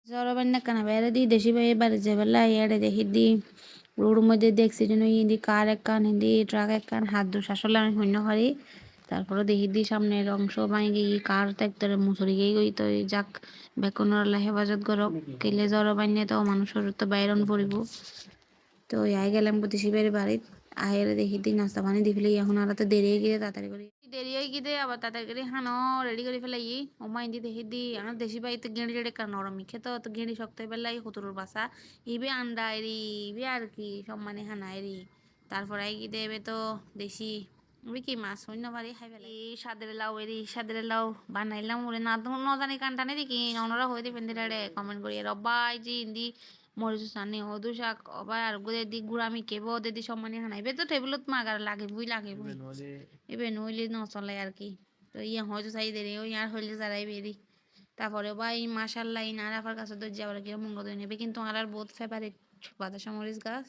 জড়বান্না কানা বেড়ে দি দেশি ভাই বাড়ি যাবেলা ইয়ারে দেখি দি রোড মধ্যে দেখছি যেন ইন্দি কার একখান হিন্দি ট্রাক একখান হাত দু শাসলে আমি শূন্য হারি তারপরে দেখি দি সামনের অংশ ভাঙি গিয়ে কার ট্রাক্টরে মুসুরি গিয়ে গই তো যাক বেকনের হেফাজত করক কেলে জড়বান্না তো মানুষের তো বাইরন পড়িব তো আই গেলাম দেশি বাড়ি বাড়িত আহের দেখি দি নাস্তা পানি দি ফেলে এখন আর তো দেরি হয়ে গিয়ে তাড়াতাড়ি করে দেরি হয়ে গিয়ে আবার তাড়াতাড়ি করে হানো রেডি করে ফেলাই ও মাইন্দি দেখি দি আমার দেশি বাড়িতে গেঁড়ি জেড়ে কার নরম খেতে তো গেঁড়ি শক্ত পেলাই হতুরুর বাসা ইবে আন্ডা এরি ইবে আর কি সব মানে হানা এরি তারপরে আই গিয়ে দেবে তো দেশি ওই কি মাছ অন্য বাড়ি খাই ফেলাই এই সাদের লাউ এরি সাদের লাউ বানাইলাম ওরে না ন জানি কানটানে দেখি অনরা হয়ে দিবেন দিলে কমেন্ট করি রব্বাই জি হিন্দি মরিচ সানি হদু শাক অবাই আর গুদে দি গুড়ামি কেবো ওদের দি সম্মানী হানাইবে তো টেবিলত মাগার লাগে বুই লাগে বুই এবে নইলে নচলে আর কি তো ইয়ে হয়তো চাই দেরি ওই আর হইলে যারাই বেরি তারপরে ভাই মাশাল্লাহ ইন আর আফার কাছে তো যাওয়ার গিয়ে মঙ্গ দিয়ে নেবে কিন্তু আর বহুত ফেভারিট বাতাসা মরিচ গাছ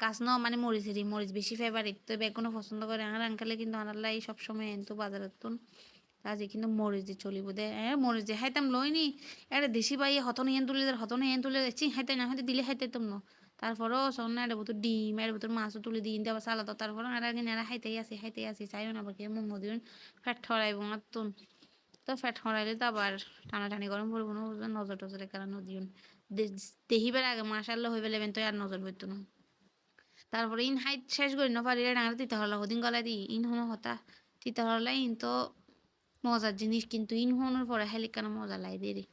গাছ ন মানে মরিচেরই মরিচ বেশি ফেভারিট তো বেগুনও পছন্দ করে আর আঙ্কালে কিন্তু আনাল্লাই সবসময় এনতো বাজারের তুন আজি কিন্তু মরিচ দিয়ে চলিব দে মরিচ দিয়ে খাইতাম লইনি এটা দেশি বাই হতন হেন তুলে চি খাইতে না হয়তো দিলে খাইতাম না তারপরও সন্না এটা বোতর ডিম এর বোতর মাছও তুলে দিন দেওয়া সালাদ তারপর আর আগে নেড়া খাইতেই আসি চাইও না বাকি মঙ্গ দিন ফ্যাট ছড়াইব না তুন তো ফ্যাট ছড়াইলে তো আবার টানাটানি গরম পড়বো না বুঝবেন নজর টজরের কারণ দিন দেখিবার আগে মাসাল্লাহ হয়ে পেলেবেন তো আর নজর পড়তো না তারপরে ইন হাইট শেষ করি না পারি ডাঙার তিতা হলা হদিন গলা দি ইন হনো হতা তিতা হলা ইন তো মজার জিনিস কিন্তু ইন হনোর পরে হেলিকানো মজা লাই দেরি